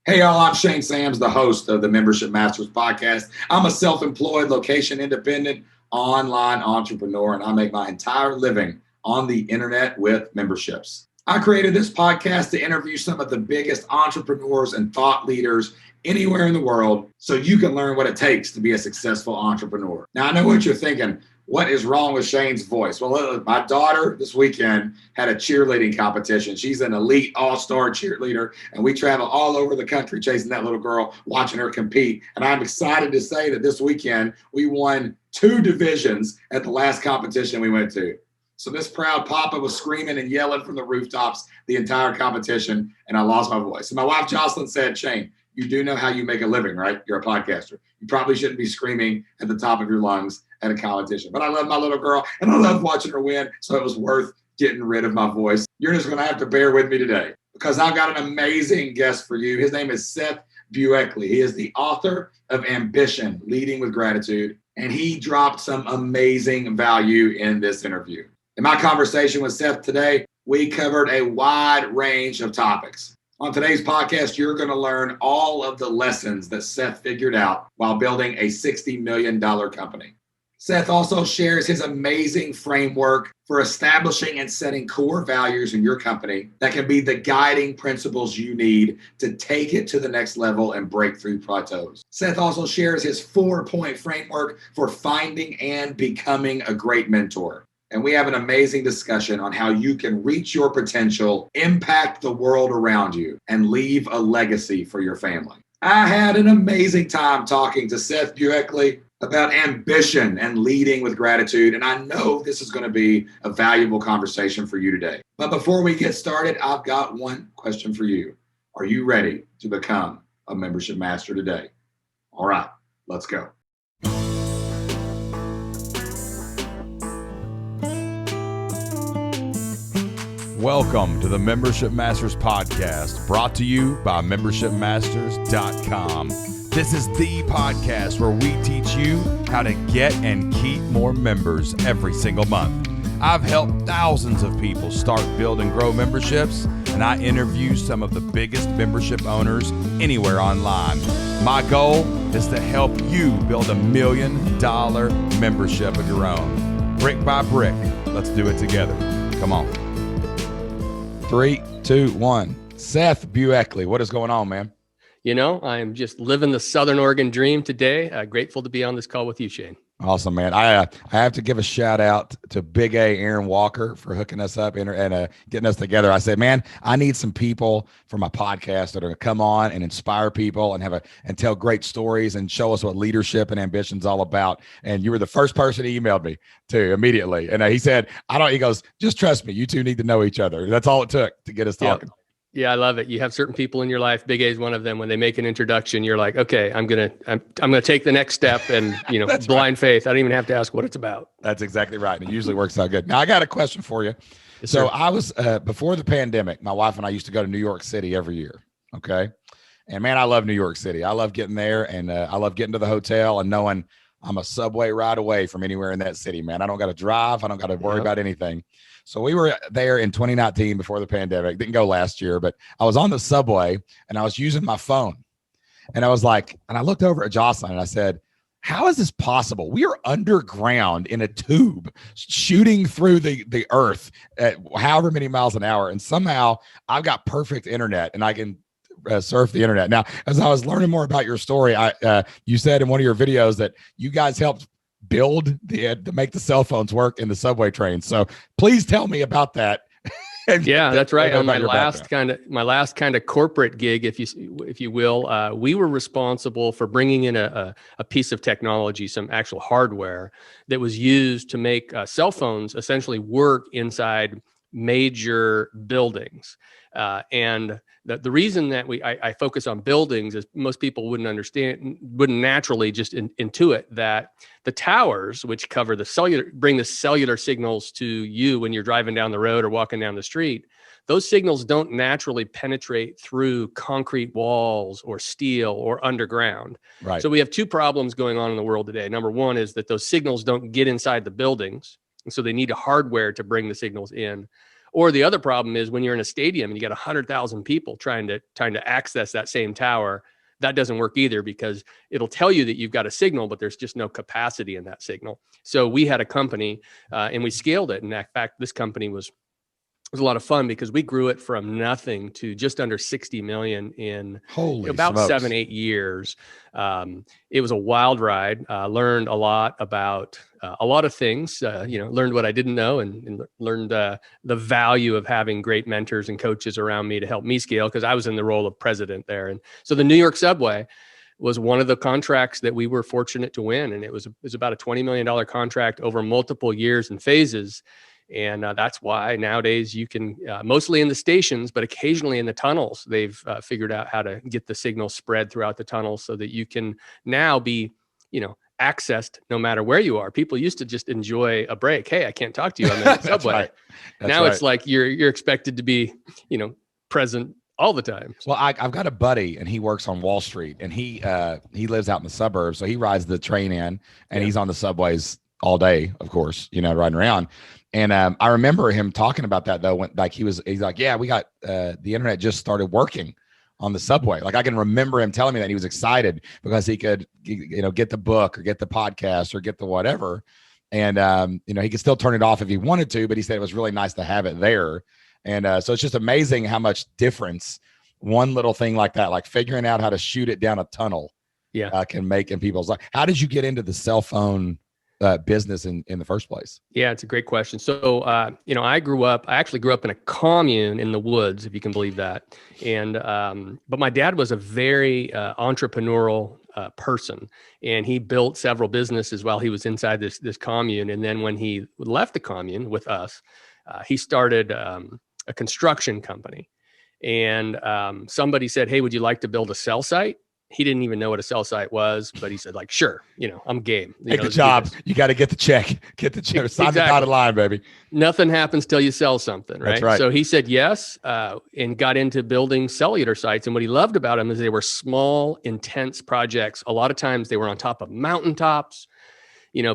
Hey, y'all, I'm Shane Sams, the host of the Membership Masters podcast. I'm a self-employed, location-independent, online entrepreneur, and I make my entire living on the internet with memberships. I created this podcast to interview some of the biggest entrepreneurs and thought leaders anywhere in the world so you can learn what it takes to be a successful entrepreneur. Now, I know what you're thinking. What is wrong with Shane's voice? Well, my daughter this weekend had a cheerleading competition. She's an elite all-star cheerleader, and we travel all over the country chasing that little girl, watching her compete. And I'm excited to say that this weekend we won 2 divisions at the last competition we went to. So this proud papa was screaming and yelling from the rooftops the entire competition, and I lost my voice. And my wife, Jocelyn, said, Shane, you do know how you make a living, right? You're a podcaster. You probably shouldn't be screaming at the top of your lungs at a competition. But I love my little girl, and I love watching her win, so it was worth getting rid of my voice. You're just going to have to bear with me today because I've got an amazing guest for you. His name is Seth Buechley. He is the author of Ambition, Leading with Gratitude, and he dropped some amazing value in this interview. In my conversation with Seth today, we covered a wide range of topics. On today's podcast, you're going to learn all of the lessons that Seth figured out while building a $60 million company. Seth also shares his amazing framework for establishing and setting core values in your company that can be the guiding principles you need to take it to the next level and break through plateaus. Seth also shares his 4-point framework for finding and becoming a great mentor. And we have an amazing discussion on how you can reach your potential, impact the world around you, and leave a legacy for your family. I had an amazing time talking to Seth Buechley about ambition and leading with gratitude, and I know this is going to be a valuable conversation for you today. But before we get started, I've got one question for you. Are you ready to become a membership master today? All right, let's go. Welcome to the Membership Masters podcast, brought to you by membershipmasters.com. This is the podcast where we teach you how to get and keep more members every single month. I've helped thousands of people start, build, and grow memberships, and I interview some of the biggest membership owners anywhere online. My goal is to help you build $1 million membership of your own. Brick by brick, let's do it together. Come on. 3, 2, 1. Seth Buechley, what is going on, man? You know, I'm just living the Southern Oregon dream today. Grateful to be on this call with you, Shane. Awesome, man. I have to give a shout out to Big A Aaron Walker for hooking us up and getting us together. I said, man, I need some people for my podcast that are going to come on and inspire people and and tell great stories and show us what leadership and ambition is all about. And you were the first person he emailed me to immediately. And he said, he goes, just trust me. You two need to know each other. That's all it took to get us talking. Yeah, I love it. You have certain people in your life. Big A is one of them. When they make an introduction, you're like, okay, I'm gonna take the next step, and blind right. Faith. I don't even have to ask what it's about. That's exactly right. And it usually works out good. Now I got a question for you. Yes, so sir. I was before the pandemic, my wife and I used to go to New York City every year. Okay, and man, I love New York City. I love getting there, and I love getting to the hotel and knowing I'm a subway ride away from anywhere in that city. Man, I don't got to drive. I don't got to worry about anything. So we were there in 2019 before the pandemic. Didn't go last year, but I was on the subway and I was using my phone. And I was like, and I looked over at Jocelyn and I said, how is this possible? We are underground in a tube shooting through the earth at however many miles an hour. And somehow I've got perfect internet and I can surf the internet. Now, as I was learning more about your story, you said in one of your videos that you guys helped build to make the cell phones work in the subway trains. So please tell me about that. Yeah, that's right. On my last kind of corporate gig, if you will, we were responsible for bringing in a piece of technology, some actual hardware that was used to make cell phones essentially work inside major buildings. And the reason that I focus on buildings is most people wouldn't naturally just intuit that the towers, which cover bring the cellular signals to you when you're driving down the road or walking down the street, those signals don't naturally penetrate through concrete walls or steel or underground. Right. So we have 2 problems going on in the world today. Number one is that those signals don't get inside the buildings. And so they need a hardware to bring the signals in. Or the other problem is when you're in a stadium and you got 100,000 people trying to access that same tower, that doesn't work either, because it'll tell you that you've got a signal, but there's just no capacity in that signal. So we had a company and we scaled it. And in fact, this company was a lot of fun because we grew it from nothing to just under 60 million in about smokes. 7-8 years. It was a wild ride. Learned a lot about a lot of things, learned what I didn't know, and learned the value of having great mentors and coaches around me to help me scale, because I was in the role of president there. And so the New York subway was one of the contracts that we were fortunate to win. And it was about a $20 million contract over multiple years and phases. And that's why nowadays you can, mostly in the stations, but occasionally in the tunnels, they've figured out how to get the signal spread throughout the tunnels so that you can now be, accessed no matter where you are. People used to just enjoy a break. Hey, I can't talk to you. I'm in the subway. Right. Now it's like you're expected to be, present all the time. Well, I've got a buddy, and he works on Wall Street, and he lives out in the suburbs. So he rides the train in, and he's on the subways all day, of course, riding around. And I remember him talking about that though, when he's like, yeah, we got the internet just started working on the subway. Like I can remember him telling me that he was excited because he could, get the book or get the podcast or get the whatever. And, he could still turn it off if he wanted to, but he said it was really nice to have it there. And so it's just amazing how much difference one little thing like that, like figuring out how to shoot it down a tunnel can make in people's life. How did you get into the cell phone business in the first place? Yeah, it's a great question. So, I actually grew up in a commune in the woods, if you can believe that. And, but my dad was a very entrepreneurial person, and he built several businesses while he was inside this commune. And then when he left the commune with us, he started a construction company. And somebody said, hey, would you like to build a cell site? He didn't even know what a cell site was, but he said, like, sure, I'm game. Take the job. You got to get the check. Sign the dotted line, baby. Nothing happens till you sell something, right? That's right. So he said yes, and got into building cellular sites. And what he loved about them is they were small, intense projects. A lot of times they were on top of mountaintops,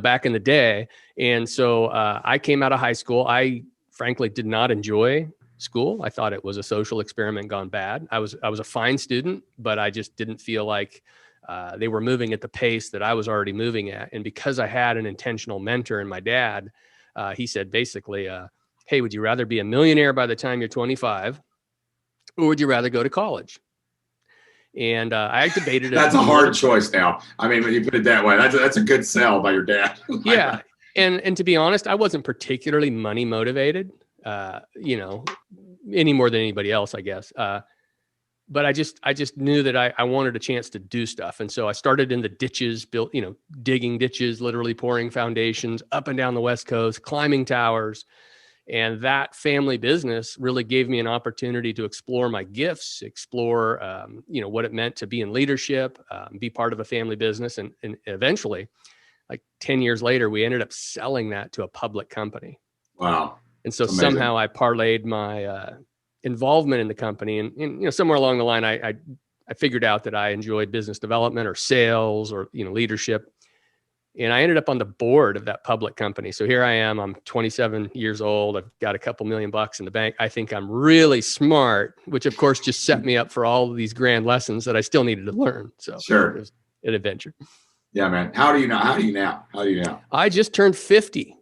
back in the day. And so I came out of high school. I frankly did not enjoy school. I thought it was a social experiment gone bad. I was a fine student, but I just didn't feel like they were moving at the pace that I was already moving at. And because I had an intentional mentor in my dad, he said basically, hey, would you rather be a millionaire by the time you're 25, or would you rather go to college? And I debated it. That's a hard choice now. I mean, when you put it that way, that's a good sell by your dad. Yeah. And to be honest, I wasn't particularly money motivated. Any more than anybody else, I guess. But I just knew that I wanted a chance to do stuff. And so I started in the ditches, digging ditches, literally pouring foundations up and down the West Coast, climbing towers. And that family business really gave me an opportunity to explore my gifts, explore, what it meant to be in leadership, be part of a family business. And eventually, like 10 years later, we ended up selling that to a public company. Wow. And so somehow I parlayed my involvement in the company, and somewhere along the line, I figured out that I enjoyed business development or sales or leadership, and I ended up on the board of that public company. So here I am. I'm 27 years old. I've got a couple $1 million in the bank. I think I'm really smart, which of course just set me up for all of these grand lessons that I still needed to learn. So sure, it was an adventure. Yeah, man. How do you now? I just turned 50.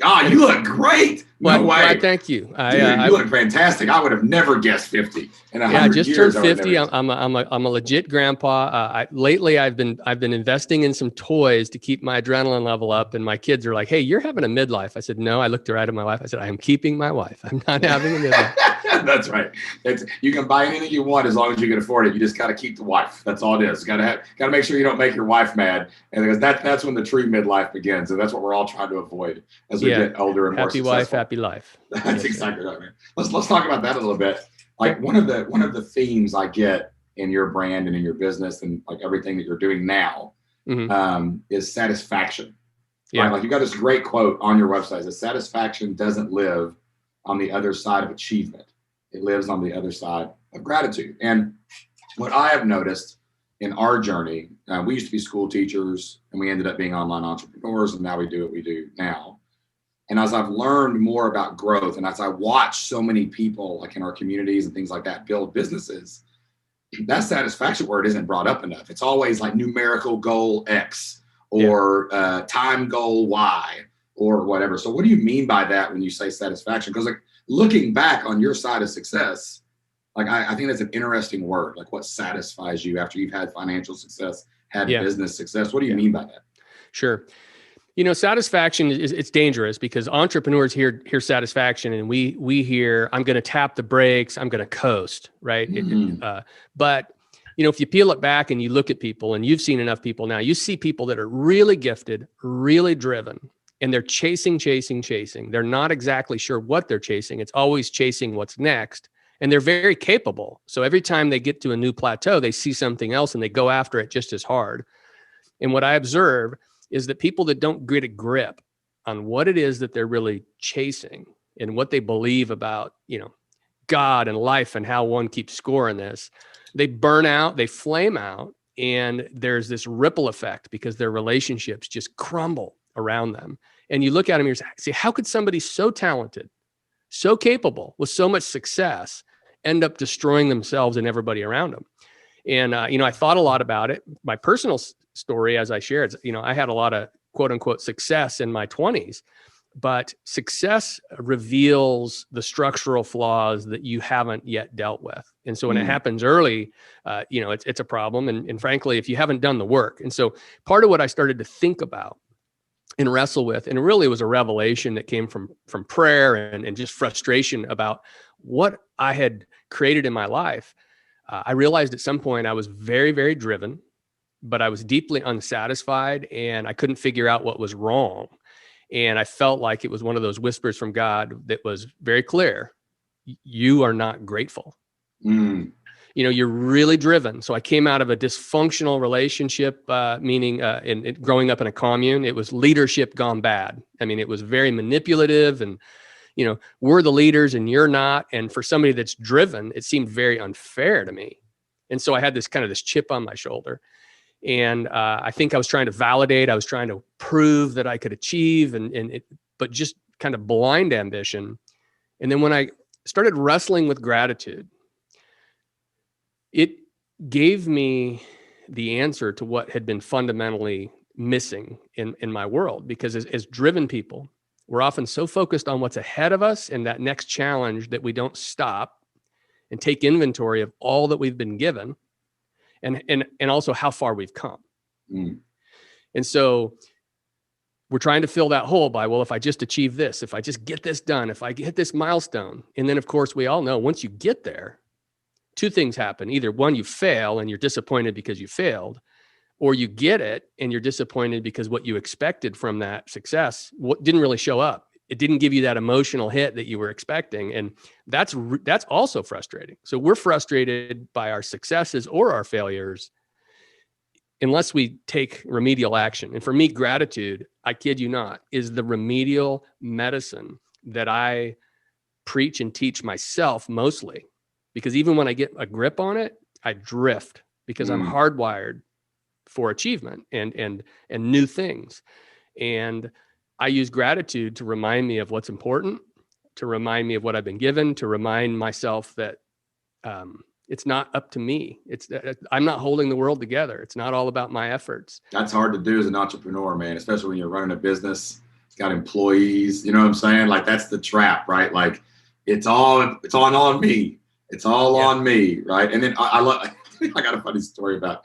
Oh, you look great. No way. Well, thank you. You look fantastic. I would have never guessed 50. I just turned 50. I'm a legit grandpa. Lately I've been investing in some toys to keep my adrenaline level up. And my kids are like, hey, you're having a midlife. I said, no, I looked right at my wife. I said, I am keeping my wife. I'm not having a midlife. That's right. You can buy anything you want as long as you can afford it. You just got to keep the wife. That's all it is. Got to make sure you don't make your wife mad, and because that's when the true midlife begins. And that's what we're all trying to avoid as we get older and more successful. Happy wife, happy life. That's exactly right, man. Let's talk about that a little bit. Like one of the themes I get in your brand and in your business and like everything that you're doing now is satisfaction. Yeah. Right? Like you got this great quote on your website that satisfaction doesn't live on the other side of achievement. It lives on the other side of gratitude. And what I have noticed in our journey, we used to be school teachers and we ended up being online entrepreneurs, and now we do what we do now. And as I've learned more about growth, and as I watch so many people like in our communities and things like that build businesses, that satisfaction word isn't brought up enough. It's always like numerical goal X or time goal Y or whatever. So what do you mean by that when you say satisfaction? Because like looking back on your side of success, like I think that's an interesting word, like what satisfies you after you've had financial success, had business success. What do you mean by that? Sure. Satisfaction it's dangerous because entrepreneurs hear satisfaction and we hear, I'm going to tap the brakes, I'm going to coast, right? But if you peel it back and you look at people, and you've seen enough people now, you see people that are really gifted, really driven, and they're chasing. They're not exactly sure what they're chasing. It's always chasing what's next. And they're very capable. So every time they get to a new plateau, they see something else and they go after it just as hard. And what I observe is that people that don't get a grip on what it is that they're really chasing and what they believe about, God and life and how one keeps score in this, they burn out, they flame out, and there's this ripple effect because their relationships just crumble around them. And you look at them and you say, how could somebody so talented, so capable, with so much success end up destroying themselves and everybody around them? And, I thought a lot about it. My personal story, as I shared, I had a lot of quote unquote success in my 20s, but success reveals the structural flaws that you haven't yet dealt with. And so when it happens early, it's a problem. And frankly, if you haven't done the work. And so part of what I started to think about and wrestle with, and it really was a revelation that came from prayer and just frustration about what I had created in my life. I realized at some point I was very, very driven, but I was deeply unsatisfied and I couldn't figure out what was wrong. And I felt like it was one of those whispers from God that was very clear. You are not grateful. You're really driven. So I came out of a dysfunctional relationship, meaning growing up in a commune. It was leadership gone bad. I mean, it was very manipulative and, we're the leaders and you're not. And for somebody that's driven, it seemed very unfair to me. And so I had this chip on my shoulder. And I think I was trying to validate, I was trying to prove that I could achieve but just kind of blind ambition. And then when I started wrestling with gratitude, it gave me the answer to what had been fundamentally missing in my world. Because as driven people, we're often so focused on what's ahead of us and that next challenge that we don't stop and take inventory of all that we've been given and also how far we've come. And so we're trying to fill that hole by, well, if I just achieve this, if I just get this done, if I hit this milestone. And then of course we all know once you get there, two things happen. Either one, you fail and you're disappointed because you failed, or you get it and you're disappointed because what you expected from that success didn't really show up. It didn't give you that emotional hit that you were expecting. And that's also frustrating. So we're frustrated by our successes or our failures unless we take remedial action. And for me, gratitude, I kid you not, is the remedial medicine that I preach and teach myself mostly. Because even when I get a grip on it, I drift because I'm hardwired for achievement and new things. And I use gratitude to remind me of what's important, to remind me of what I've been given, to remind myself that it's not up to me. I'm not holding the world together. It's not all about my efforts. That's hard to do as an entrepreneur, man, especially when you're running a business. It's got employees, you know what I'm saying? Like that's the trap, right? Like it's all on me. It's all on me, right? And then I got a funny story about.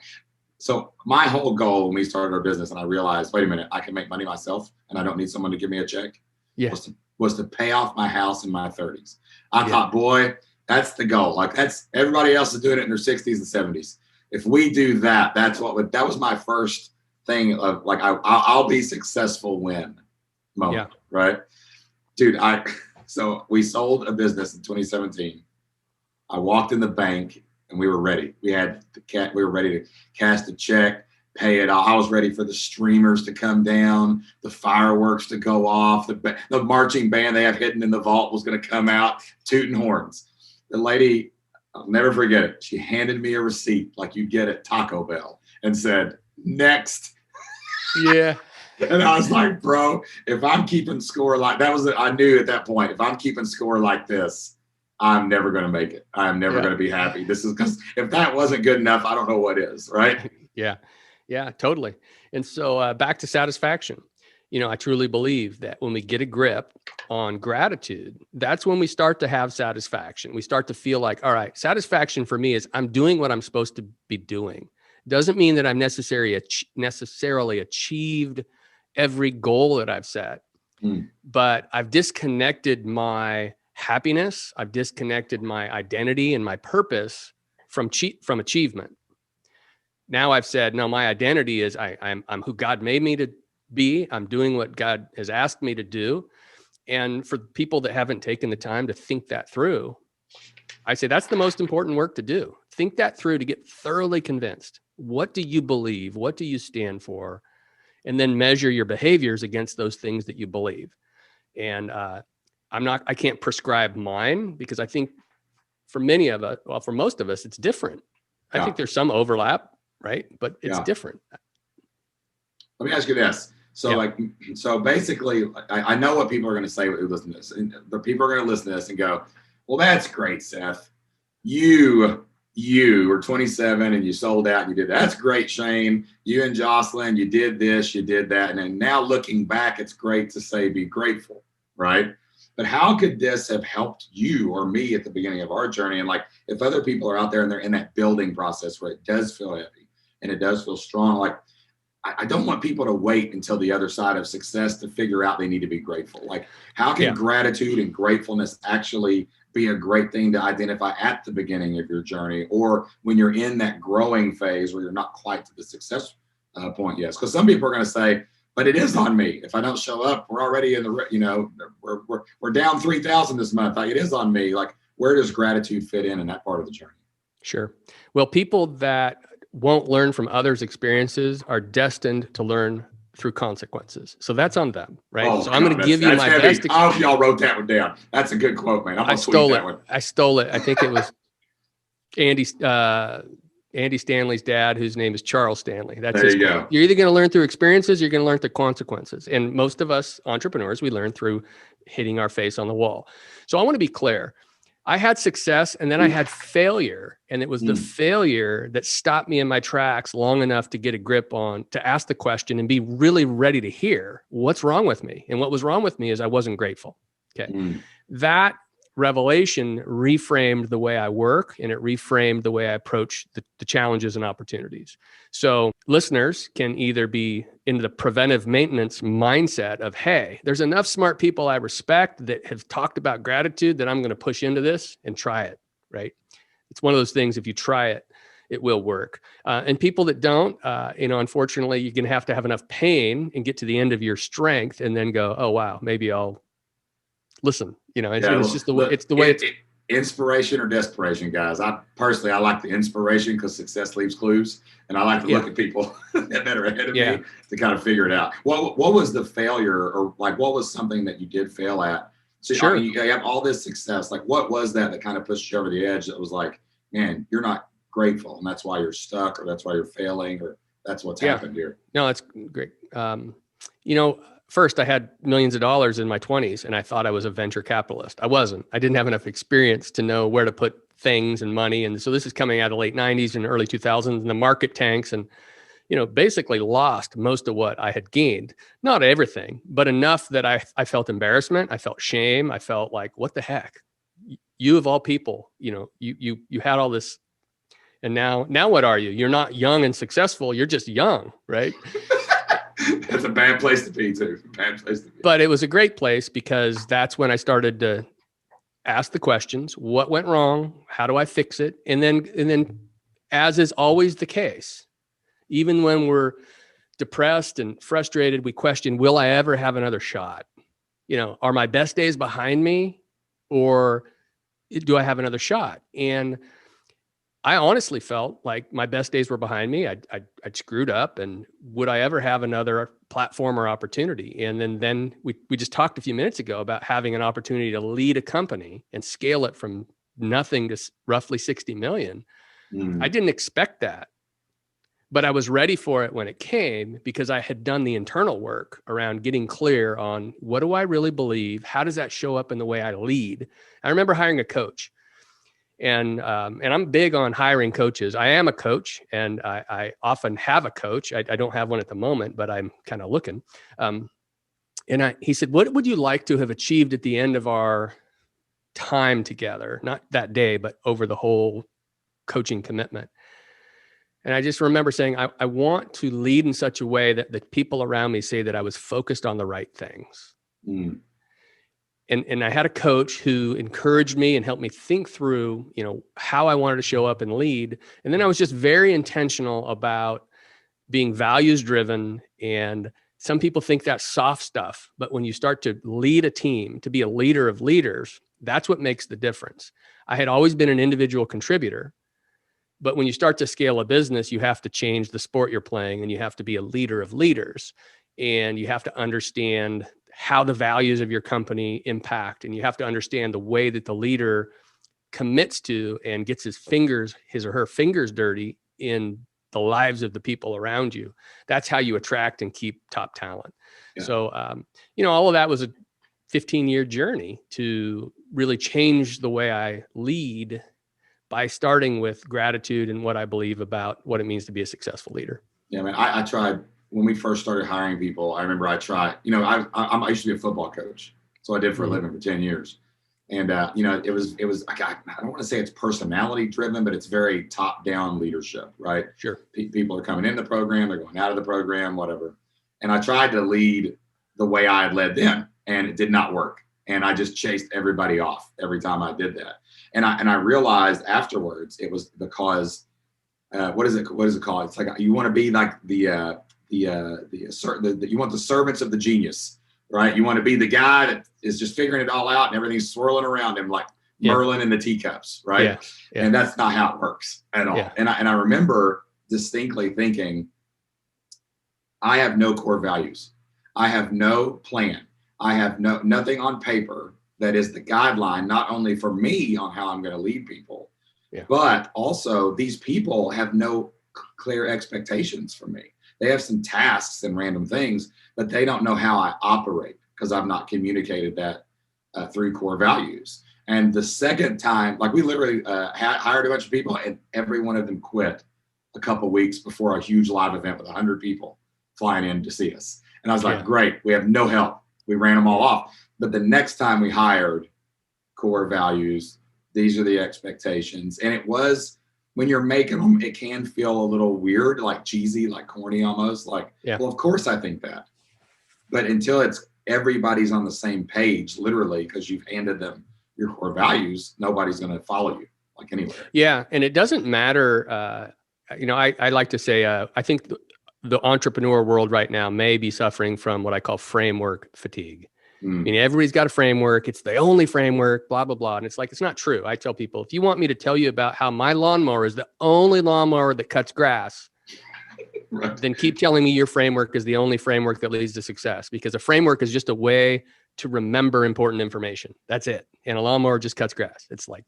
So my whole goal when we started our business, and I realized, wait a minute, I can make money myself, and I don't need someone to give me a check. Was to pay off my house in my 30s. I thought, boy, that's the goal. Like that's everybody else is doing it in their 60s and 70s. If we do that, that was my first thing of like I'll be successful when moment, right, dude? So we sold a business in 2017. I walked in the bank. And we were ready. We were ready to cash the check, pay it all. I was ready for the streamers to come down, the fireworks to go off, the marching band they have hidden in the vault was going to come out, tooting horns. The lady, I'll never forget it. She handed me a receipt like you get at Taco Bell and said, "Next." Yeah. And I was like, bro, if I'm keeping score like that I knew at that point, if I'm keeping score like this, I'm never going to make it. I'm never going to be happy. This is because if that wasn't good enough, I don't know what is, right? Yeah, totally. And so back to satisfaction. I truly believe that when we get a grip on gratitude, that's when we start to have satisfaction. We start to feel like, all right, satisfaction for me is I'm doing what I'm supposed to be doing. Doesn't mean that I'm necessarily achieved every goal that I've set, but I've disconnected my happiness. I've disconnected my identity and my purpose from achievement. Now I've said, no, my identity is I'm who God made me to be. I'm doing what God has asked me to do. And for people that haven't taken the time to think that through, I say that's the most important work to do. Think that through to get thoroughly convinced. What do you believe? What do you stand for? And then measure your behaviors against those things that you believe. And I can't prescribe mine because I think for many of us, well, for most of us, it's different. I think there's some overlap, right? But it's different. Let me ask you this. So so basically, I know what people are going to say who listen to this. And the people are going to listen to this and go, well, that's great, Seth. You were 27 and you sold out and you did that. That's great, Shane. You and Jocelyn, you did this, you did that. And then now looking back, it's great to say, be grateful, right? But how could this have helped you or me at the beginning of our journey? And like, if other people are out there and they're in that building process where it does feel heavy and it does feel strong, like, I don't want people to wait until the other side of success to figure out they need to be grateful. Like, how can gratitude and gratefulness actually be a great thing to identify at the beginning of your journey, or when you're in that growing phase where you're not quite to the success point yet? Because some people are going to say, but it is on me. If I don't show up, we're already in the, we're down 3,000 this month. Like, it is on me. Like, where does gratitude fit in that part of the journey? Sure. Well, people that won't learn from others' experiences are destined to learn through consequences. So that's on them, right? Oh, so I'm going to give you my best. I hope y'all wrote that one down. That's a good quote, man. I stole it. I stole it. I think it was Andy Stanley's dad, whose name is Charles Stanley. That's there you go. You're either going to learn through experiences, you're going to learn through consequences. And most of us entrepreneurs, we learn through hitting our face on the wall. So I want to be clear. I had success and then I had failure. And it was the failure that stopped me in my tracks long enough to get a grip on, to ask the question and be really ready to hear what's wrong with me. And what was wrong with me is I wasn't grateful. Okay. That revelation reframed the way I work, and it reframed the way I approach the challenges and opportunities. So listeners can either be in the preventive maintenance mindset of, hey, there's enough smart people I respect that have talked about gratitude that I'm going to push into this and try it, right? It's one of those things, if you try it, it will work. And people that don't, unfortunately, you're going to have enough pain and get to the end of your strength and then go, oh, wow, maybe I'll listen. It's just the way it's inspiration or desperation, guys. I like the inspiration because success leaves clues, and I like to look at people that are ahead of me to kind of figure it out. What was the failure, or like what was something that you did fail at? So sure. I mean, you have all this success. Like, what was that kind of pushed you over the edge? That was like, man, you're not grateful, and that's why you're stuck, or that's why you're failing, or that's what's happened here. No, that's great. First, I had millions of dollars in my 20s, and I thought I was a venture capitalist. I wasn't. I didn't have enough experience to know where to put things and money. And so this is coming out of the late 90s and early 2000s, and the market tanks, and basically lost most of what I had gained. Not everything, but enough that I felt embarrassment. I felt shame. I felt like, what the heck? You of all people, you had all this, and now what are you? You're not young and successful. You're just young, right? That's a bad place to be, too. Bad place to be. But it was a great place because that's when I started to ask the questions: what went wrong? How do I fix it? And then, as is always the case, even when we're depressed and frustrated, we question: will I ever have another shot? Are my best days behind me, or do I have another shot? And I honestly felt like my best days were behind me. I'd screwed up, and would I ever have another platform or opportunity? And then we just talked a few minutes ago about having an opportunity to lead a company and scale it from nothing to roughly 60 million. I didn't expect that, But I was ready for it when it came because I had done the internal work around getting clear on what do I really believe? How does that show up in the way I lead? I remember hiring a coach, and I'm big on hiring coaches. I am a coach, and I often have a coach. I don't have one at the moment, but I'm kind of looking. He said, what would you like to have achieved at the end of our time together? Not that day, but over the whole coaching commitment. And I just remember saying, I want to lead in such a way that the people around me say that I was focused on the right things. Mm. And I had a coach who encouraged me and helped me think through, how I wanted to show up and lead. And then I was just very intentional about being values driven. And some people think that's soft stuff, but when you start to lead a team, to be a leader of leaders, that's what makes the difference. I had always been an individual contributor. But when you start to scale a business, you have to change the sport you're playing, and you have to be a leader of leaders, and you have to understand how the values of your company impact, and you have to understand the way that the leader commits to and gets his or her fingers dirty in the lives of the people around you. That's how you attract and keep top talent. Yeah. So, all of that was a 15-year journey to really change the way I lead by starting with gratitude and what I believe about what it means to be a successful leader. Yeah, man. I tried when we first started hiring people. I remember I tried. I used to be a football coach, so I did for a living for 10 years. And it was like, I don't want to say it's personality driven, but it's very top down leadership, right? Sure. People are coming in the program, they're going out of the program, whatever. And I tried to lead the way I had led them, and it did not work. And I just chased everybody off every time I did that. And I realized afterwards it was because what is it called? It's like you want to be like you want the servants of the genius, right? You want to be the guy that is just figuring it all out and everything's swirling around him like Merlin in the teacups, right? Yeah. Yeah. And that's not how it works at all. Yeah. And I remember distinctly thinking, I have no core values. I have no plan. I have nothing on paper that is the guideline, not only for me on how I'm going to lead people, but also these people have no clear expectations from me. They have some tasks and random things, but they don't know how I operate because I've not communicated that through core values. And the second time, like we literally hired a bunch of people and every one of them quit a couple of weeks before a huge live event with 100 people flying in to see us. And I was like, great, we have no help. We ran them all off. But the next time we hired core values, these are the expectations. And it was, when you're making them, it can feel a little weird, like cheesy, like corny almost. Like, well, of course I think that. But until it's everybody's on the same page, literally, because you've handed them your core values, nobody's going to follow you like anywhere. Yeah. And it doesn't matter. I like to say, I think the entrepreneur world right now may be suffering from what I call framework fatigue. I mean, everybody's got a framework. It's the only framework, blah, blah, blah. And it's like, it's not true. I tell people, if you want me to tell you about how my lawnmower is the only lawnmower that cuts grass, right, then keep telling me your framework is the only framework that leads to success, because a framework is just a way to remember important information. That's it. And a lawnmower just cuts grass. It's like,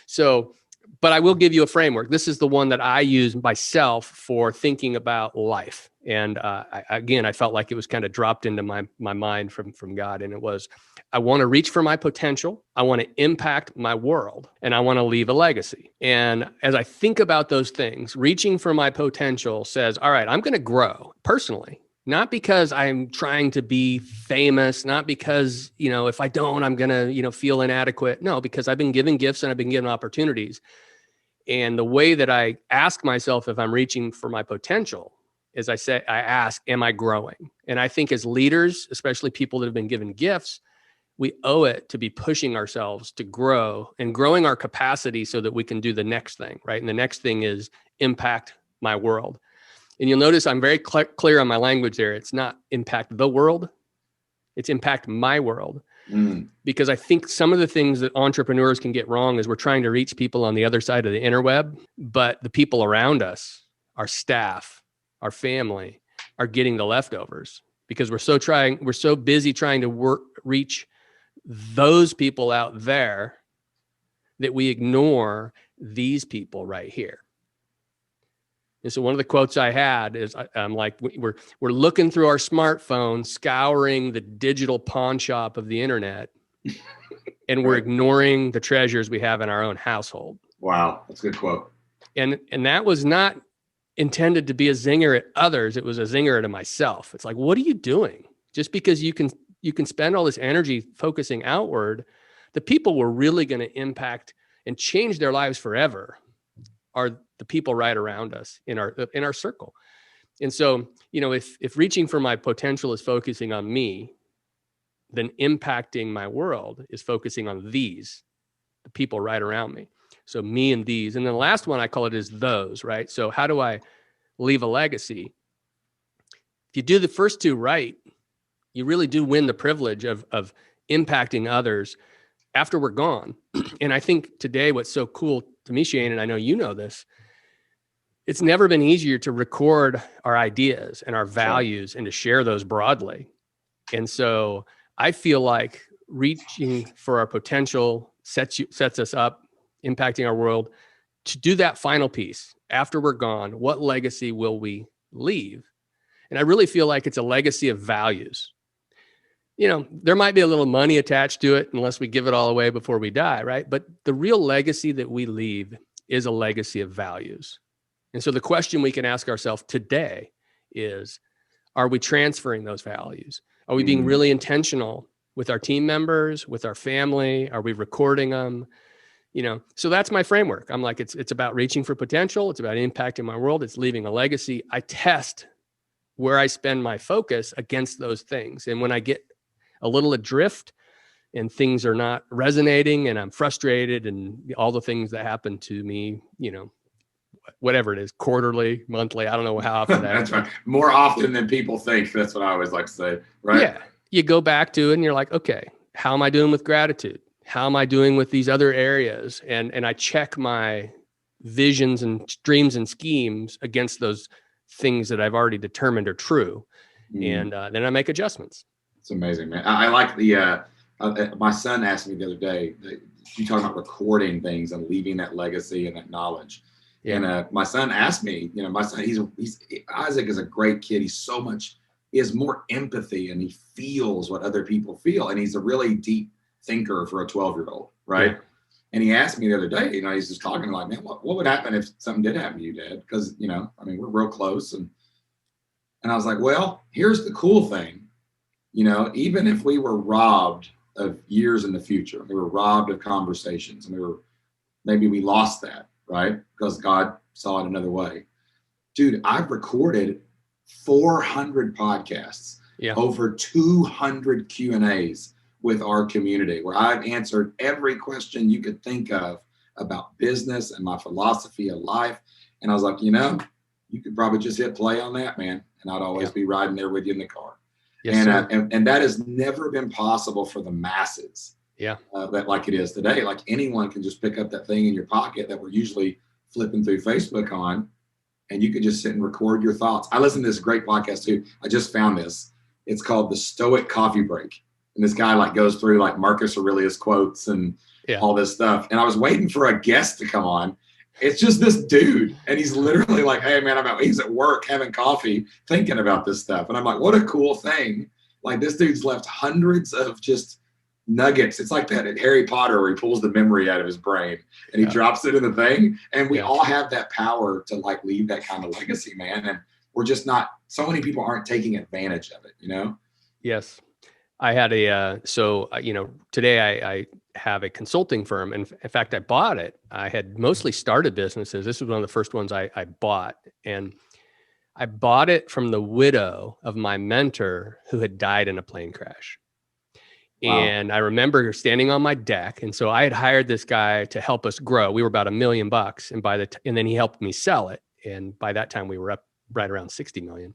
so, but I will give you a framework. This is the one that I use myself for thinking about life. And I felt like it was kind of dropped into my mind from God. And it was, I want to reach for my potential. I want to impact my world, and I want to leave a legacy. And as I think about those things, reaching for my potential says, all right, I'm going to grow personally, not because I'm trying to be famous, not because, if I don't, I'm going to, feel inadequate. No, because I've been given gifts and I've been given opportunities. And the way that I ask myself if I'm reaching for my potential is I ask, am I growing? And I think as leaders, especially people that have been given gifts, we owe it to be pushing ourselves to grow and growing our capacity so that we can do the next thing, right? And the next thing is impact my world. And you'll notice I'm very clear on my language there. It's not impact the world. It's impact my world. Because I think some of the things that entrepreneurs can get wrong is we're trying to reach people on the other side of the interweb, but the people around us, our staff, our family, are getting the leftovers because we're so busy trying to reach those people out there that we ignore these people right here. And so one of the quotes I had is, I'm like, we're looking through our smartphone, scouring the digital pawn shop of the internet, and we're ignoring the treasures we have in our own household. Wow, that's a good quote. And that was not intended to be a zinger at others. It was a zinger to myself. It's like, what are you doing? Just because you can spend all this energy focusing outward, the people we're really going to impact and change their lives forever are the people right around us in our circle. And so, if reaching for my potential is focusing on me, then impacting my world is focusing on the people right around me. So me and these. And then the last one I call it is those, right? So how do I leave a legacy? If you do the first two right, you really do win the privilege of impacting others after we're gone. And I think today what's so cool to me, Shane, and I know you know this, it's never been easier to record our ideas and our values and to share those broadly. And so I feel like reaching for our potential sets us up, impacting our world. To do that final piece after we're gone, what legacy will we leave? And I really feel like it's a legacy of values. There might be a little money attached to it unless we give it all away before we die, right? But the real legacy that we leave is a legacy of values. And so the question we can ask ourselves today is, are we transferring those values? Are we being really intentional with our team members, with our family? Are we recording them? So that's my framework. I'm like, it's about reaching for potential. It's about impacting my world. It's leaving a legacy. I test where I spend my focus against those things. And when I get a little adrift and things are not resonating and I'm frustrated and all the things that happen to me, whatever it is, quarterly, monthly, I don't know how often that That's right. More often than people think. That's what I always like to say, right? Yeah. You go back to it and you're like, okay, how am I doing with gratitude? How am I doing with these other areas? And I check my visions and dreams and schemes against those things that I've already determined are true. And then I make adjustments. It's amazing, man. I like my son asked me the other day, you talking about recording things and leaving that legacy and that knowledge. Yeah. And my son asked me, my son, Isaac is a great kid. He has more empathy and he feels what other people feel. And he's a really deep thinker for a 12-year-old, right? Yeah. And he asked me the other day, he's just talking like, man, what would happen if something did happen to you, Dad? Because, we're real close. And I was like, well, here's the cool thing. Even if we were robbed of years in the future, we were robbed of conversations and maybe we lost that, right? Because God saw it another way. Dude, I've recorded 400 podcasts, over 200 Q&As with our community where I've answered every question you could think of about business and my philosophy of life. And I was like, you could probably just hit play on that, man. And I'd always be riding there with you in the car. Yes, and that has never been possible for the masses. Yeah. That like it is today. Like anyone can just pick up that thing in your pocket that we're usually flipping through Facebook on, and you could just sit and record your thoughts. I listened to this great podcast too. I just found this. It's called the Stoic Coffee Break. And this guy goes through Marcus Aurelius quotes and all this stuff. And I was waiting for a guest to come on. It's just this dude. And he's literally like, hey, man, he's at work having coffee thinking about this stuff. And I'm like, what a cool thing. This dude's left hundreds of just nuggets. It's like that in Harry Potter where he pulls the memory out of his brain and he drops it in the thing. And we all have that power to leave that kind of legacy, man. And we're just not, so many people aren't taking advantage of it, Yes. I had today I have a consulting firm. And in fact, I bought it. I had mostly started businesses. This was one of the first ones I bought. And I bought it from the widow of my mentor who had died in a plane crash. Wow. And I remember standing on my deck. And so I had hired this guy to help us grow. We were about $1 million. And then he helped me sell it. And by that time we were up right around 60 million.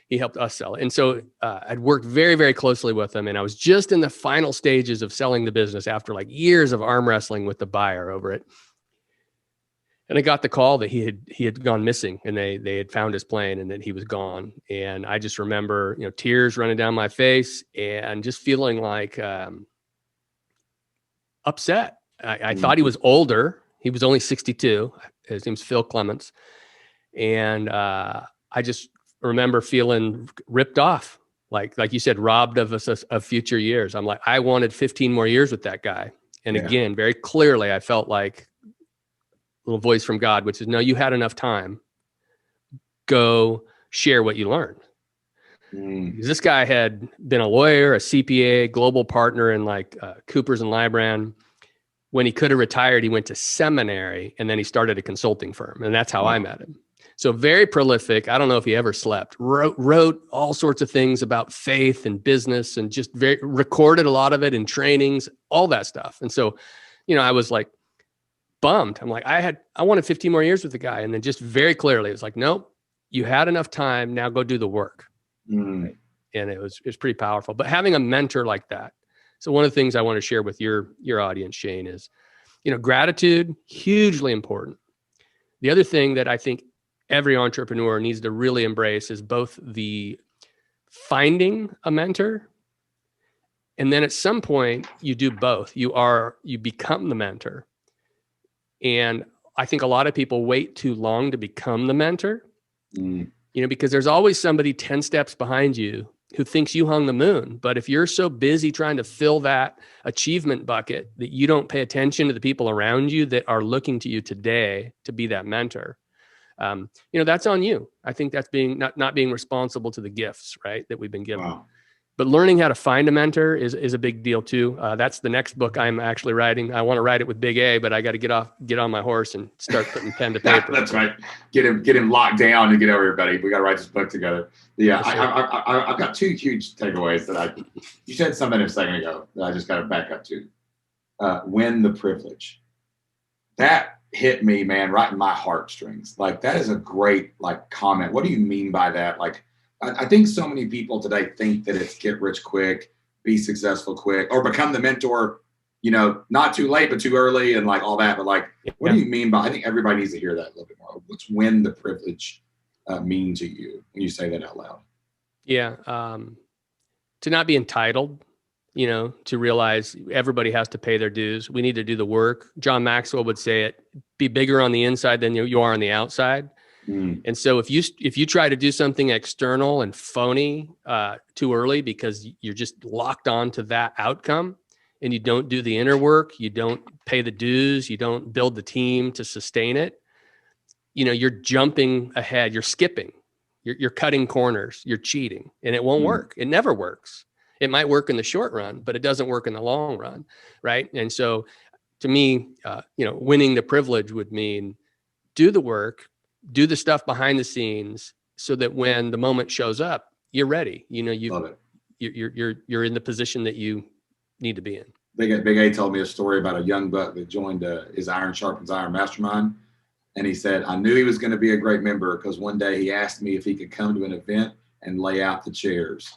He helped us sell it. And so I'd worked very, very closely with him. And I was just in the final stages of selling the business after years of arm wrestling with the buyer over it. And I got the call that he had gone missing and they had found his plane and that he was gone. And I just remember, tears running down my face and just feeling upset. I thought he was older. He was only 62. His name's Phil Clements. And I just remember feeling ripped off, like you said, robbed of future years. I'm like, I wanted 15 more years with that guy. And again, very clearly, I felt like a little voice from God, which is, no, you had enough time. Go share what you learned. Because this guy had been a lawyer, a CPA, global partner in like Coopers and Lybrand. When he could have retired, he went to seminary and then he started a consulting firm. And that's how I met him. So very prolific. I don't know if he ever slept. Wrote all sorts of things about faith and business, and just recorded a lot of it in trainings, all that stuff. And so, I was like bummed. I'm like, I wanted 15 more years with the guy. And then just very clearly, it was like, nope, you had enough time. Now go do the work. Right? And it was pretty powerful. But having a mentor like that. So one of the things I want to share with your audience, Shane, is, gratitude, hugely important. The other thing that I think every entrepreneur needs to really embrace is both the finding a mentor, and then at some point you do both. You become the mentor. And I think a lot of people wait too long to become the mentor, because there's always somebody 10 steps behind you who thinks you hung the moon. But if you're so busy trying to fill that achievement bucket that you don't pay attention to the people around you that are looking to you today to be that mentor, that's on you. I think that's being not being responsible to the gifts, right, that we've been given. Wow. But learning how to find a mentor is a big deal too. That's the next book I'm actually writing. I want to write it with big A, but I got to get on my horse and start putting pen to paper. That's right. Get him locked down and get over here, buddy. We got to write this book together. Yeah, sure. I've got two huge takeaways that you said something a second ago that I just got to back up to. Win the privilege. That hit me, man, right in my heartstrings. Like, that is a great comment. What do you mean by that? Like, I think so many people today think that it's get rich quick, be successful quick, or become the mentor, not too late, but too early, and all that. But what do you mean by, I think everybody needs to hear that a little bit more. What's win the privilege mean to you when you say that out loud? Yeah. To not be entitled, to realize everybody has to pay their dues. We need to do the work. John Maxwell would say it, be bigger on the inside than you are on the outside. And so if you try to do something external and phony too early because you're just locked on to that outcome, and you don't do the inner work, you don't pay the dues, you don't build the team to sustain it, you're jumping ahead, you're skipping, you're cutting corners, you're cheating, and it won't work. It never works. It might work in the short run, but it doesn't work in the long run, right? And so to me, winning the privilege would mean do the work, do the stuff behind the scenes, so that when the moment shows up, you're ready. You're in the position that you need to be in. Big A told me a story about a young buck that joined his Iron Sharpens Iron mastermind. And he said, I knew he was going to be a great member because one day he asked me if he could come to an event and lay out the chairs.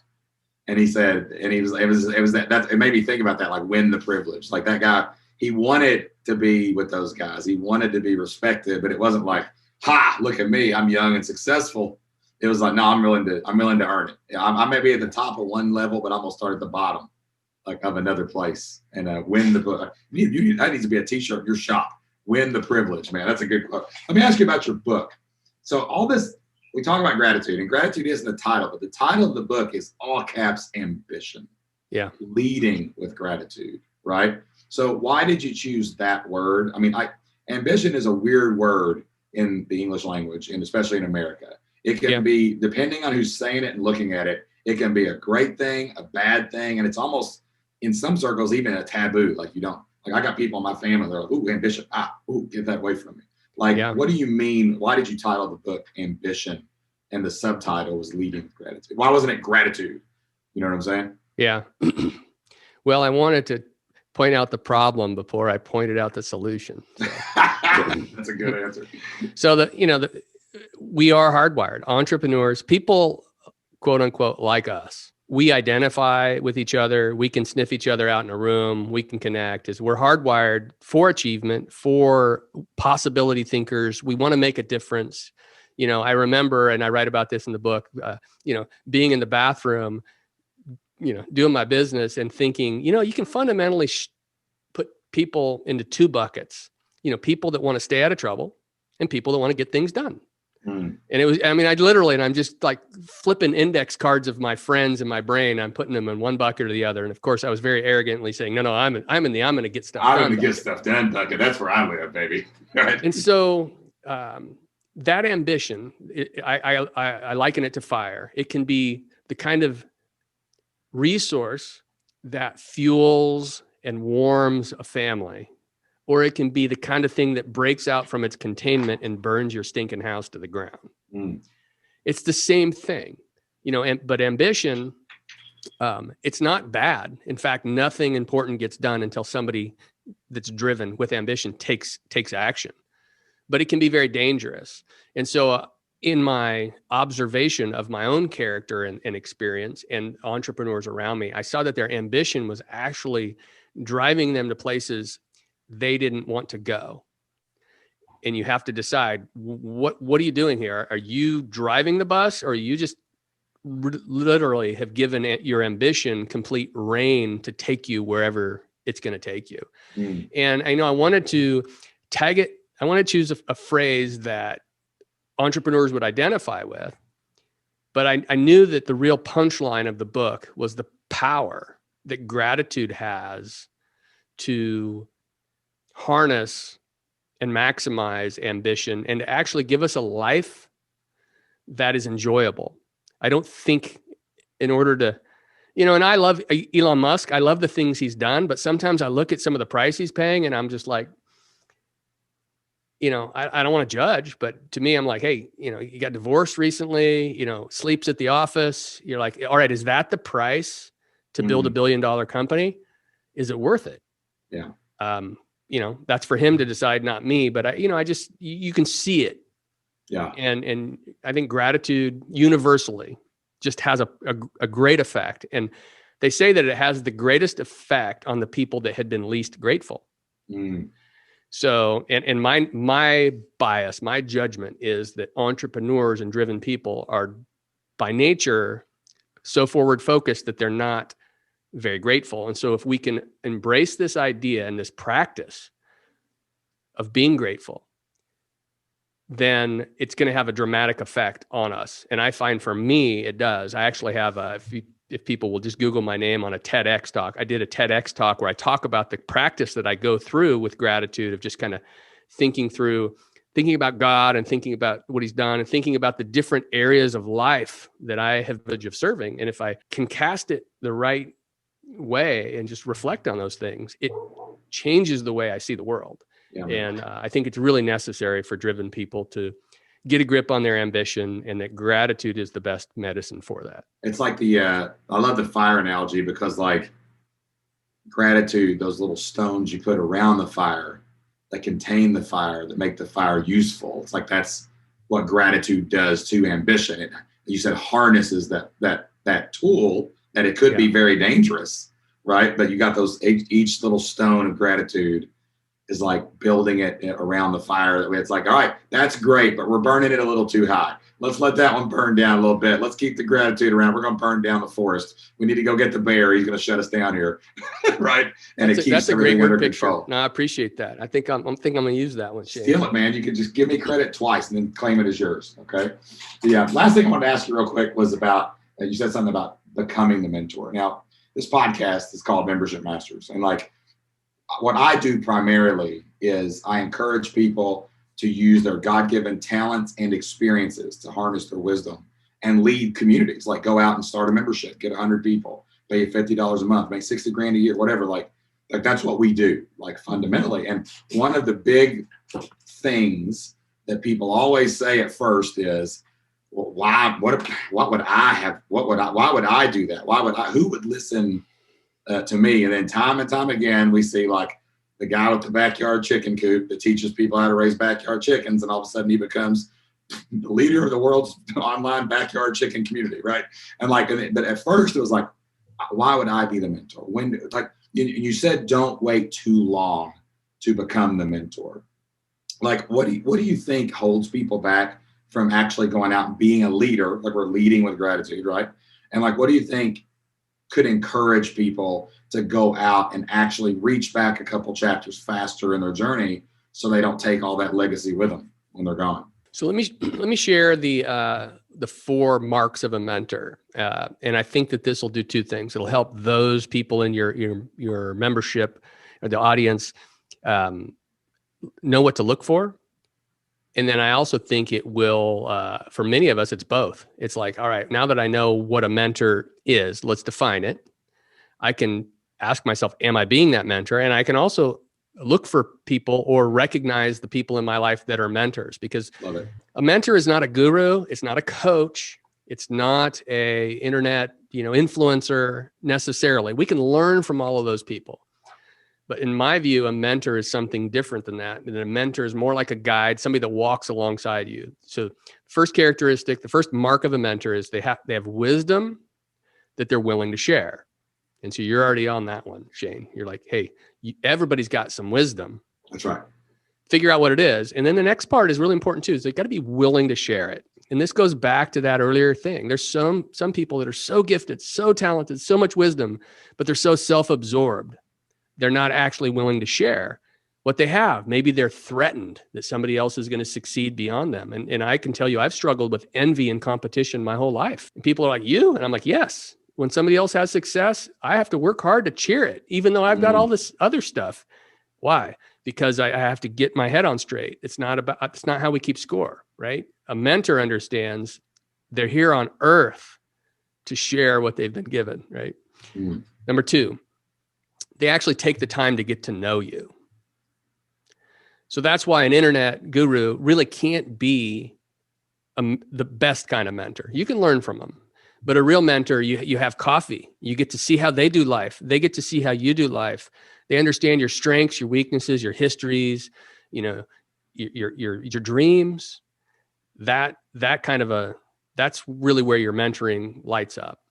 And he said, and it made me think about that, win the privilege. That guy, he wanted to be with those guys. He wanted to be respected, but it wasn't ha, look at me, I'm young and successful. It was no, I'm willing to earn it. I may be at the top of one level, but I'm gonna start at the bottom, of another place, and win the book. That needs to be a t-shirt in your shop. Win the privilege, man. That's a good quote. Let me ask you about your book. So all this, we talk about gratitude, and gratitude isn't the title, but the title of the book is all caps ambition. Yeah. Leading with gratitude, right? So why did you choose that word? I mean, ambition is a weird word in the English language, and especially in America. It can be, depending on who's saying it and looking at it, it can be a great thing, a bad thing, and it's almost, in some circles, even a taboo. I got people in my family, they're like, ooh, ambition, get that away from me. What do you mean? Why did you title the book Ambition, and the subtitle was Leading with Gratitude? Why wasn't it Gratitude? You know what I'm saying? Yeah. Well, I wanted to point out the problem before I pointed out the solution. So. That's a good answer. So we are hardwired entrepreneurs, people, quote unquote, like us. We identify with each other. We can sniff each other out in a room. We can connect. We're hardwired for achievement, for possibility thinkers. We want to make a difference. I remember, and I write about this in the book, being in the bathroom, doing my business and thinking, you can fundamentally put people into two buckets, people that want to stay out of trouble and people that want to get things done. And it was, I mean, and I'm just like flipping index cards of my friends in my brain. I'm putting them in one bucket or the other. And of course I was very arrogantly saying, no, I'm in the, I'm going to get stuff done. I'm going to get stuff done bucket. That's where I live, baby. Right. And so, that ambition, I liken it to fire. It can be the kind of resource that fuels and warms a family, or it can be the kind of thing that breaks out from its containment and burns your stinking house to the ground. It's the same thing, but ambition, it's not bad. In fact, nothing important gets done until somebody that's driven with ambition takes action, but it can be very dangerous. And so in my observation of my own character and experience and entrepreneurs around me, I saw that their ambition was actually driving them to places they didn't want to go. And you have to decide, what are you doing here? Are you driving the bus, or are you just literally have given your ambition complete reign to take you wherever it's going to take you? And I wanted to tag it. I want to choose a phrase that entrepreneurs would identify with, but I knew that the real punchline of the book was the power that gratitude has to harness and maximize ambition and to actually give us a life that is enjoyable. I don't think in order to, and I love Elon Musk. I love the things he's done, but sometimes I look at some of the price he's paying and I'm just like, I don't want to judge, but to me, I'm like, hey, you got divorced recently, sleeps at the office. You're like, all right, is that the price to build $1 billion company? Is it worth it? Yeah. That's for him to decide, not me, but you can see it. Yeah. And I think gratitude universally just has a great effect. And they say that it has the greatest effect on the people that had been least grateful. So, and my bias, my judgment is that entrepreneurs and driven people are by nature so forward focused that they're not very grateful. And so if we can embrace this idea and this practice of being grateful, then it's going to have a dramatic effect on us. And I find for me, it does. I actually have if people will just Google my name on a TEDx talk. I did a TEDx talk where I talk about the practice that I go through with gratitude of just kind of thinking about God and thinking about what he's done and thinking about the different areas of life that I have the privilege of serving. And if I can cast it the right way and just reflect on those things, it changes the way I see the world. Yeah. And I think it's really necessary for driven people to get a grip on their ambition, and that gratitude is the best medicine for that. It's like I love the fire analogy, because like gratitude, those little stones you put around the fire that contain the fire, that make the fire useful. It's like that's what gratitude does to ambition. You said harnesses that tool, that it could be very dangerous, right? But you got those, each little stone of gratitude is like building it around the fire. It's like, all right, that's great, but we're burning it a little too high. Let's let that one burn down a little bit. Let's keep the gratitude around. We're going to burn down the forest. We need to go get the bear. He's going to shut us down here, right? And it keeps everything under control. No, I appreciate that. I think I'm going to use that one, Shane. Steal it, man. You can just give me credit twice and then claim it as yours, okay? Yeah. Last thing I wanted to ask you real quick was about, you said something about becoming the mentor. Now, this podcast is called Membership Masters, and like, what I do primarily is I encourage people to use their God-given talents and experiences to harness their wisdom and lead communities. Like go out and start a membership, get 100 people, pay you $50 a month, make $60,000 a year, whatever. Like that's what we do, like fundamentally. And one of the big things that people always say at first is, well, why? What would I have? Why would I do that? Who would listen to me? And then time and time again, we see like the guy with the backyard chicken coop that teaches people how to raise backyard chickens, and all of a sudden he becomes the leader of the world's online backyard chicken community, right? And like, but at first it was like, why would I be the mentor? When, like you said, don't wait too long to become the mentor. Like, what do you think holds people back from actually going out and being a leader? Like we're leading with gratitude, right? And like, what do you think could encourage people to go out and actually reach back a couple chapters faster in their journey so they don't take all that legacy with them when they're gone? So let me share the 4 marks of a mentor, and I think that this will do 2 things. It'll help those people in your membership or the audience know what to look for, and then I also think it will, for many of us, it's both. It's like, all right, now that I know what a mentor is, let's define it. I can ask myself, am I being that mentor? And I can also look for people or recognize the people in my life that are mentors, because a mentor is not a guru. It's not a coach. It's not a internet, influencer necessarily. We can learn from all of those people. But in my view, a mentor is something different than that. And a mentor is more like a guide, somebody that walks alongside you. So first characteristic, the first mark of a mentor is they have wisdom that they're willing to share. And so you're already on that one, Shane. You're like, hey, everybody's got some wisdom. That's right. Figure out what it is. And then the next part is really important too, is they've got to be willing to share it. And this goes back to that earlier thing. There's some people that are so gifted, so talented, so much wisdom, but they're so self-absorbed. They're not actually willing to share what they have. Maybe they're threatened that somebody else is going to succeed beyond them. And I can tell you, I've struggled with envy and competition my whole life. And people are like, you? And I'm like, yes. When somebody else has success, I have to work hard to cheer it, even though I've got all this other stuff. Why? Because I have to get my head on straight. It's not how we keep score, right? A mentor understands they're here on earth to share what they've been given, right? Number 2, they actually take the time to get to know you. So that's why an internet guru really can't be the best kind of mentor. You can learn from them. But a real mentor, you have coffee. You get to see how they do life. They get to see how you do life. They understand your strengths, your weaknesses, your histories, your dreams. That's really where your mentoring lights up.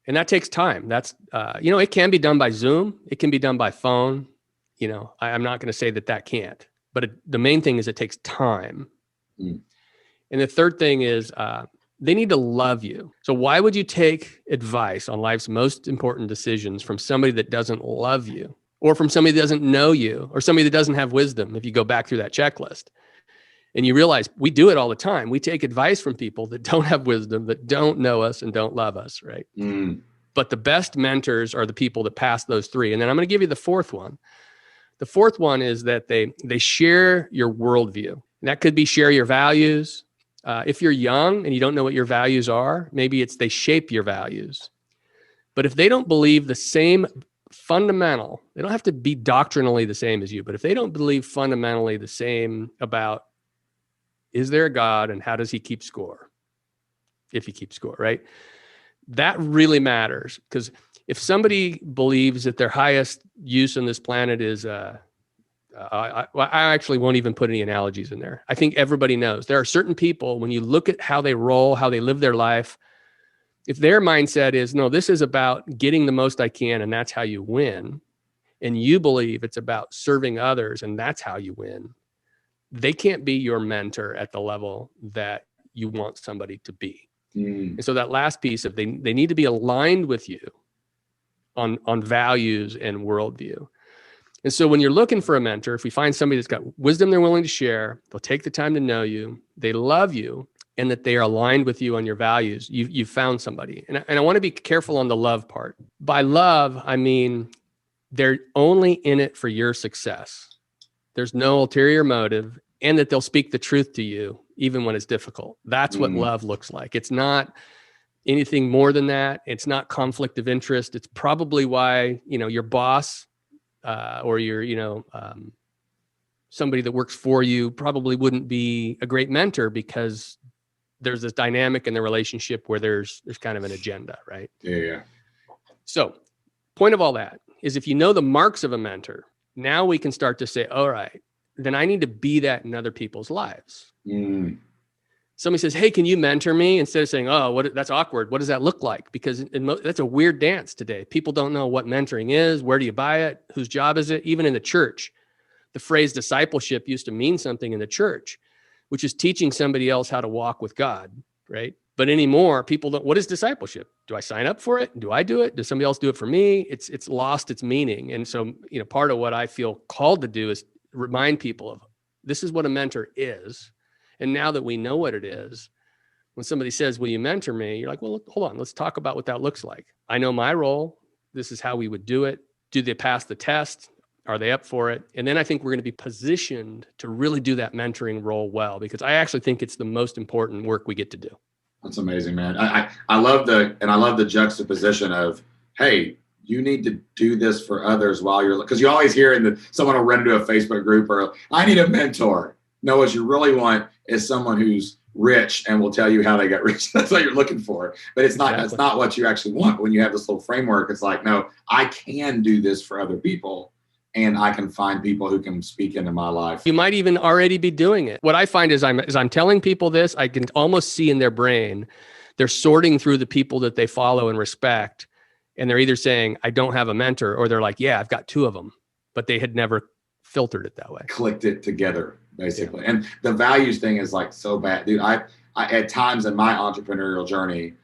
And that takes time. That's, it can be done by Zoom. It can be done by phone. I'm not going to say that can't, but the main thing is it takes time. And the third thing is, they need to love you. So why would you take advice on life's most important decisions from somebody that doesn't love you, or from somebody that doesn't know you, or somebody that doesn't have wisdom? If you go back through that checklist and you realize we do it all the time. We take advice from people that don't have wisdom, that don't know us and don't love us, right? But the best mentors are the people that pass those 3. And then I'm going to give you the 4th one. The 4th one is that they share your worldview. And that could be share your values. If you're young and you don't know what your values are, maybe it's they shape your values. But if they don't believe the same fundamental, they don't have to be doctrinally the same as you, but if they don't believe fundamentally the same about, is there a God and how does he keep score? If he keeps score, right? That really matters, because if somebody believes that their highest use on this planet is, I actually won't even put any analogies in there. I think everybody knows there are certain people, when you look at how they roll, how they live their life, if their mindset is, no, this is about getting the most I can and that's how you win, and you believe it's about serving others and that's how you win, they can't be your mentor at the level that you want somebody to be. And so that last piece of they need to be aligned with you on values and worldview. And so when you're looking for a mentor, if we find somebody that's got wisdom they're willing to share, they'll take the time to know you, they love you, and that they are aligned with you on your values, you've found somebody. And I want to be careful on the love part. By love, I mean they're only in it for your success. There's no ulterior motive, and that they'll speak the truth to you, even when it's difficult. That's what love looks like. It's not anything more than that. It's not conflict of interest. It's probably why, your boss, or your, somebody that works for you probably wouldn't be a great mentor, because there's this dynamic in the relationship where there's kind of an agenda, right? Yeah. So point of all that is, if you know the marks of a mentor, now we can start to say, all right, then I need to be that in other people's lives. Somebody says, hey, can you mentor me? Instead of saying, oh, that's awkward. What does that look like? Because that's a weird dance today. People don't know what mentoring is. Where do you buy it? Whose job is it? Even in the church, the phrase discipleship used to mean something in the church, which is teaching somebody else how to walk with God, right? But anymore, people don't, what is discipleship? Do I sign up for it? Do I do it? Does somebody else do it for me? It's lost its meaning. And so, part of what I feel called to do is remind people of, this is what a mentor is. And now that we know what it is, when somebody says, will you mentor me? You're like, well, hold on, let's talk about what that looks like. I know my role. This is how we would do it. Do they pass the test? Are they up for it? And then I think we're going to be positioned to really do that mentoring role well, because I actually think it's the most important work we get to do. That's amazing, man. I love the juxtaposition of, hey, you need to do this for others while you're, because you always hear someone will run into a Facebook group or I need a mentor. No, what you really want is someone who's rich and will tell you how they got rich. That's what you're looking for. But it's not, That's not what you actually want. When you have this little framework, it's like, no, I can do this for other people and I can find people who can speak into my life. You might even already be doing it. What I find is I'm telling people this, I can almost see in their brain, they're sorting through the people that they follow and respect. And they're either saying, I don't have a mentor, or they're like, yeah, I've got 2 of them, but they had never filtered it that way. Clicked it together, basically. Yeah. And the values thing is like so bad, dude. I at times in my entrepreneurial journey,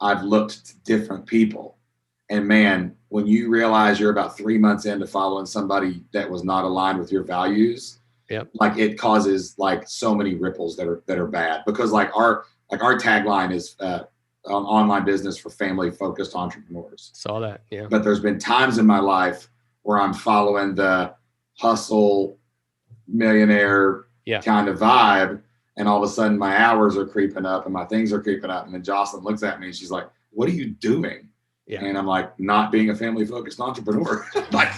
I've looked to different people, and man, when you realize you're about 3 months into following somebody that was not aligned with your values, like it causes like so many ripples that are bad, because like our tagline is online business for family focused entrepreneurs. Saw that. Yeah. But there's been times in my life where I'm following the hustle millionaire kind of vibe, and all of a sudden my hours are creeping up and my things are creeping up. And then Jocelyn looks at me and she's like, what are you doing? Yeah. And I'm like, not being a family focused entrepreneur. Like,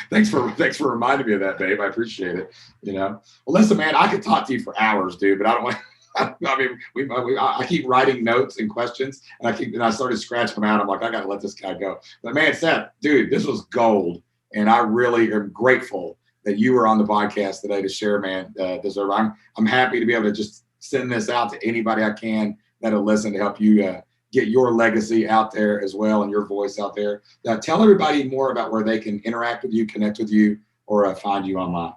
thanks for reminding me of that, babe. I appreciate it. Well, listen, man, I could talk to you for hours, dude, but I don't want I keep writing notes and questions, and I started scratching them out. I'm like, I got to let this guy go. But man, Seth, dude, this was gold. And I really am grateful that you were on the podcast today to share, man. I'm happy to be able to just send this out to anybody I can that'll listen, to help you get your legacy out there as well and your voice out there. Tell everybody more about where they can interact with you, connect with you, or find you online.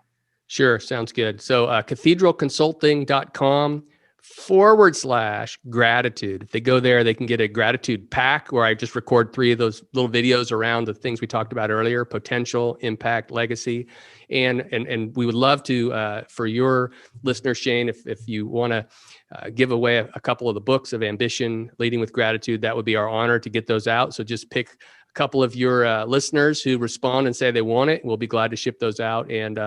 Sure. Sounds good. So cathedralconsulting.com/gratitude. If they go there, they can get a gratitude pack where I just record 3 of those little videos around the things we talked about earlier: potential, impact, legacy. And we would love to, for your listeners, Shane, if you want to give away a couple of the books of ambition, leading with gratitude, that would be our honor to get those out. So just pick a couple of your listeners who respond and say they want it. We'll be glad to ship those out. And,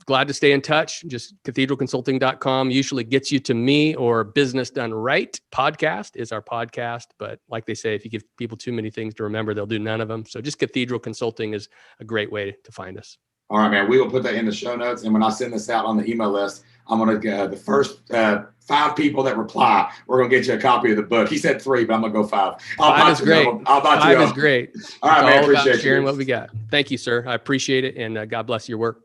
glad to stay in touch. Just cathedralconsulting.com usually gets you to me, or Business Done Right podcast is our podcast. But like they say, if you give people too many things to remember, they'll do none of them. So just Cathedral Consulting is a great way to find us. All right, man. We will put that in the show notes. And when I send this out on the email list, I'm going to get the first 5 people that reply, we're going to get you a copy of the book. He said 3, but I'm going to go 5. 5 is great. 5 is great. All right, man. Appreciate sharing what we got. Thank you, sir. I appreciate it. And God bless your work.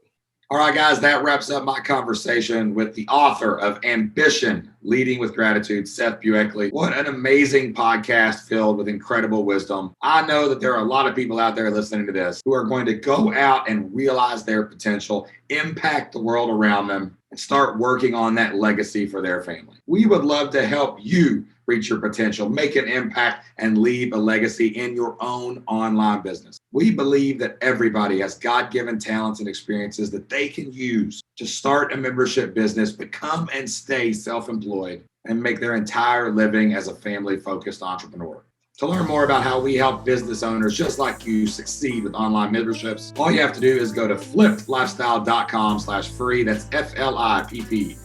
All right, guys, that wraps up my conversation with the author of Ambition, Leading with Gratitude, Seth Buechley. What an amazing podcast filled with incredible wisdom. I know that there are a lot of people out there listening to this who are going to go out and realize their potential, impact the world around them, and start working on that legacy for their family. We would love to help you reach your potential, make an impact, and leave a legacy in your own online business. We believe that everybody has God-given talents and experiences that they can use to start a membership business, become and stay self-employed, and make their entire living as a family-focused entrepreneur. To learn more about how we help business owners just like you succeed with online memberships, all you have to do is go to flippedlifestyle.com/free. That's FLIPPED,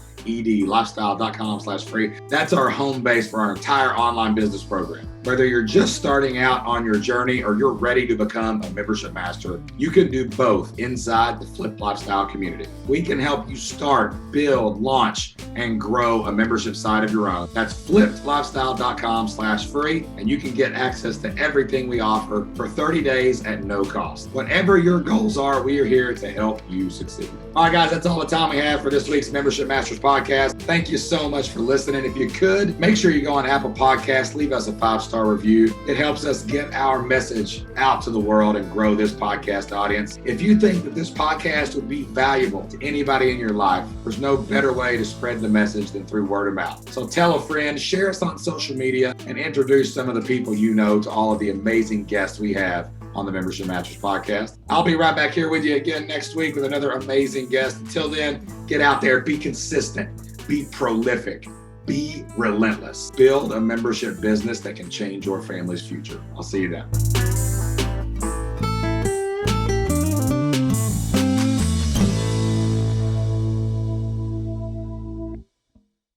lifestyle.com/free. That's our home base for our entire online business program. Whether you're just starting out on your journey or you're ready to become a membership master, you can do both inside the Flipped Lifestyle community. We can help you start, build, launch, and grow a membership site of your own. That's flippedlifestyle.com/free, and you can get access to everything we offer for 30 days at no cost. Whatever your goals are, we are here to help you succeed. All right, guys, that's all the time we have for this week's Membership Masters podcast. Thank you so much for listening. If you could, make sure you go on Apple Podcasts, leave us a 5-star review. It helps us get our message out to the world and grow this podcast audience. If you think that this podcast would be valuable to anybody in your life, there's no better way to spread the message than through word of mouth. So tell a friend, share us on social media, and introduce some of the people you know to all of the amazing guests we have on the Membership Masters podcast. I'll be right back here with you again next week with another amazing guest. Until then, get out there, be consistent, be prolific, be relentless. Build a membership business that can change your family's future. I'll see you then.